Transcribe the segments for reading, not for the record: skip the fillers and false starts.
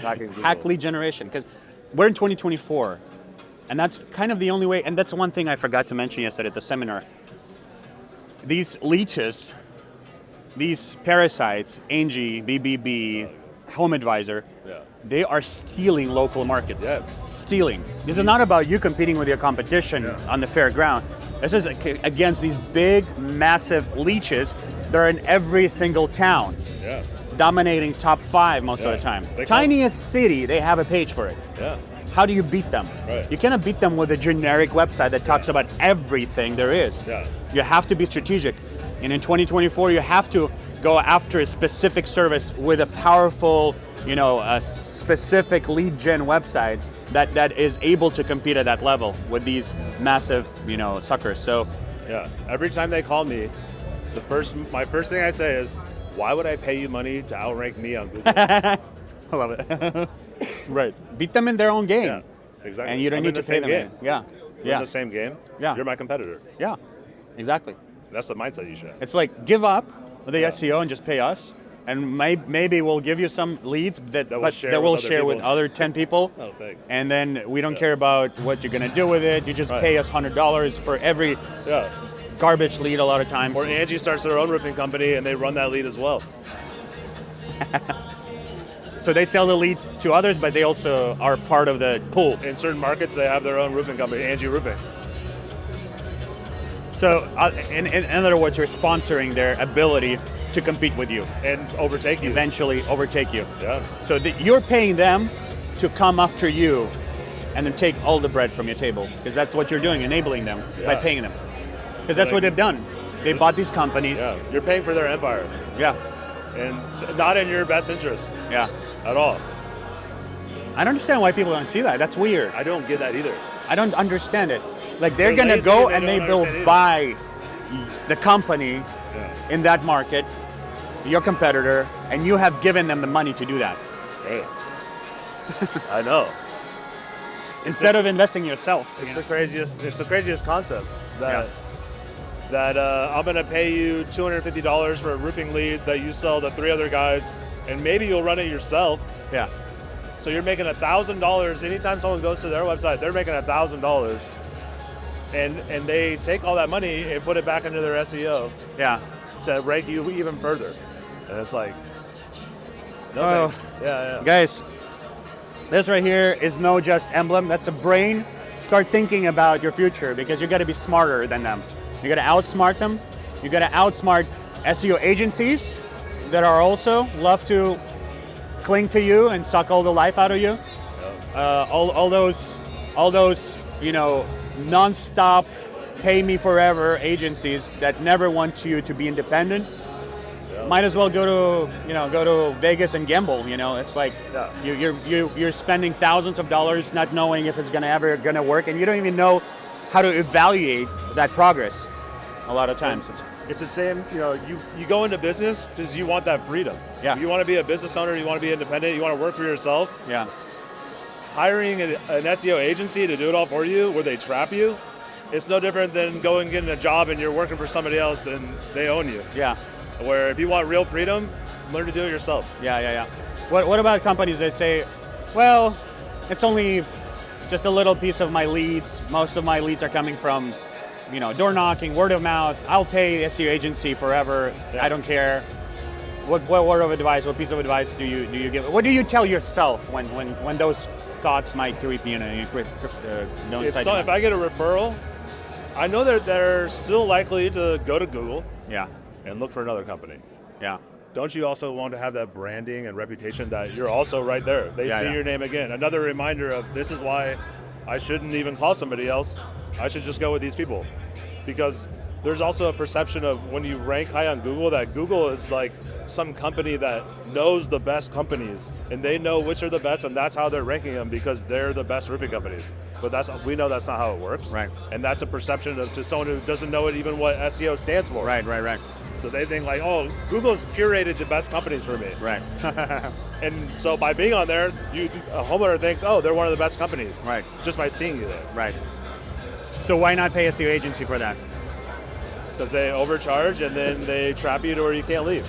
hacking Google. Hack lead generation, because we're in 2024, and that's kind of the only way, and that's one thing I forgot to mention yesterday at the seminar. These leeches, these parasites, ANGI, BBB, Home Advisor, they are stealing local markets. Yes. Stealing. This is not about you competing with your competition on the fair ground. This is against these big, massive leeches that are in every single town. Yeah. Dominating top 5 most of the time. Tiniest city, they have a page for it. Yeah. How do you beat them? Right. You cannot beat them with a generic website that talks about everything there is. Yeah. You have to be strategic. And in 2024, you have to go after a specific service with a powerful, a specific lead gen website that is able to compete at that level with these massive, suckers. So, yeah. Every time they call me, my first thing I say is, why would I pay you money to outrank me on Google? I love it. Right. Beat them in their own game. Yeah, exactly. And you don't need to pay them in. Yeah. We're in the same game. Yeah. You're my competitor. Yeah. Exactly. That's the mindset you should have. It's like, give up the SEO and just pay us, and maybe we'll give you some leads that we'll share with other 10 people. Oh, thanks. And then we don't care about what you're gonna do with it. You just pay us $100 for every garbage lead a lot of times. Or ANGI starts their own roofing company and they run that lead as well. So they sell the lead to others, but they also are part of the pool. In certain markets, they have their own roofing company, ANGI Roofing. So in other words, you're sponsoring their ability to compete with you. And overtake you. Eventually overtake you. Yeah. So you're paying them to come after you and then take all the bread from your table, because that's what you're doing, enabling them by paying them. Because that's what they've done. They bought these companies. Yeah, you're paying for their empire. Yeah. And not in your best interest. Yeah. At all. I don't understand why people don't see that. That's weird. I don't get that either. I don't understand it. Like they're gonna go and they will buy the company in that market, your competitor, and you have given them the money to do that. Right. I know. Instead of investing yourself. It's the craziest concept that I'm gonna pay you $250 for a roofing lead that you sell to 3 other guys, and maybe you'll run it yourself. Yeah. So you're making $1,000 anytime someone goes to their website. They're making $1,000, and they take all that money and put it back into their SEO. Yeah. To rank you even further, and it's like, no thanks. Yeah. Guys, this right here is no just emblem. That's a brain. Start thinking about your future, because you got to be smarter than them. You got to outsmart them. You got to outsmart SEO agencies that are also love to cling to you and suck all the life out of you. All those non-stop pay me forever agencies that never want you to be independent. Might as well go to Vegas and gamble. It's like you're spending thousands of dollars not knowing if it's ever gonna work, and you don't even know how to evaluate that progress. A lot of times, it's the same. You go into business because you want that freedom. Yeah. You want to be a business owner. You want to be independent. You want to work for yourself. Yeah. Hiring an SEO agency to do it all for you, where they trap you, it's no different than going and getting a job and you're working for somebody else and they own you. Yeah. Where if you want real freedom, learn to do it yourself. Yeah. What about companies that say, well, it's only just a little piece of my leads. Most of my leads are coming from, door knocking, word of mouth. I'll pay the SEO agency forever. Yeah. I don't care. What word of advice, what piece of advice do you give? What do you tell yourself when those thoughts might creep in? If I get a referral, I know that they're still likely to go to Google. Yeah. And look for another company. Yeah. Don't you also want to have that branding and reputation that you're also right there? They see your name again. Another reminder of this is why I shouldn't even call somebody else. I should just go with these people. Because there's also a perception of when you rank high on Google that Google is like some company that knows the best companies and they know which are the best, and that's how they're ranking them because they're the best roofing companies. But we know that's not how it works. Right. And that's a perception to someone who doesn't know even what SEO stands for. Right. So they think like, oh, Google's curated the best companies for me. Right. And so by being on there, a homeowner thinks, oh, they're one of the best companies. Right. Just by seeing you there. Right. So why not pay a SEO agency for that? Because they overcharge and then they trap you to where you can't leave.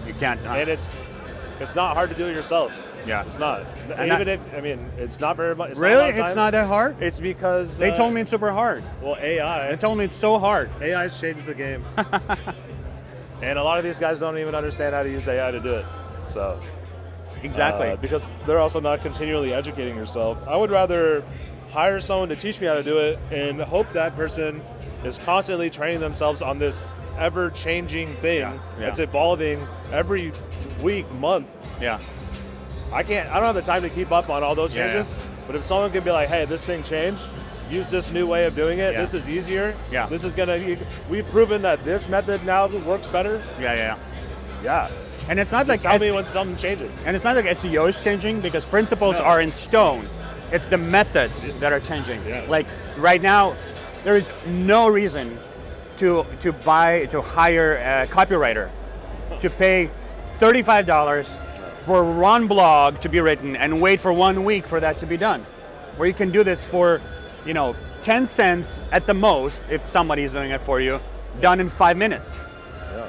You can't. And it's not hard to do it yourself. Yeah. It's not. And Even if, I mean, it's not very much. Really? It's not that hard? It's because They told me it's super hard. Well, AI. They told me it's so hard. AI's changed the game. And a lot of these guys don't even understand how to use AI to do it. So Exactly. because they're also not continually educating yourself. I would rather hire someone to teach me how to do it and hope that person is constantly training themselves on this ever-changing thing that's evolving every week, month. Yeah. I don't have the time to keep up on all those changes, but if someone can be like, hey, this thing changed, use this new way of doing it, this is easier, this is we've proven that this method now works better. Yeah. And it's not Just like tell me when something changes. And it's not like SEO is changing because principles are in stone. It's the methods that are changing. Yes. Like right now, there is no reason to hire a copywriter to pay $35 for one blog to be written and wait for 1 week for that to be done. Where you can do this for, 10 cents at the most if somebody's doing it for you, done in 5 minutes.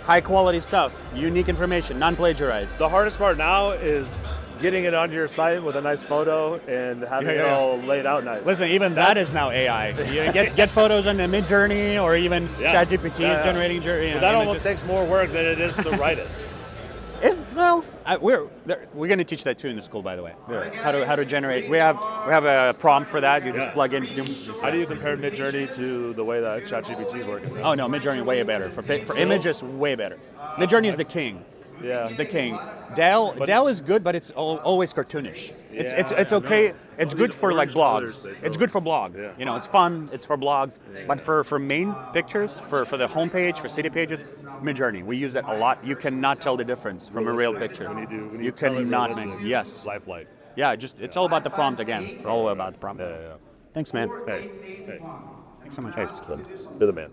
High quality stuff, unique information, non-plagiarized. The hardest part now is getting it onto your site with a nice photo and having it all laid out nice. Listen, even that is now AI. You get photos on the Mid-Journey or even ChatGPT is generating journey. But that almost takes more work than it is to write it. We're going to teach that too in the school, by the way. How to generate. We have a prompt for that. You just plug in. How do you compare Mid-Journey to the way that ChatGPT is working? Oh no, Mid-Journey way better for images, way better. Mid-Journey is the king. Yeah, it's the king. Dell is good, but it's always cartoonish. It's okay. It's good for like blogs. It's good for blogs. It's fun. It's for blogs. But for main pictures, for the homepage, for city pages, Mid-Journey. We use it a lot. You cannot tell the difference from a real picture. You cannot make. Yes. Lifelike. Yeah. It's all about the prompt again. It's all about the prompt. Yeah. Thanks, man. Hey. Thanks so much. Hey, you're the man.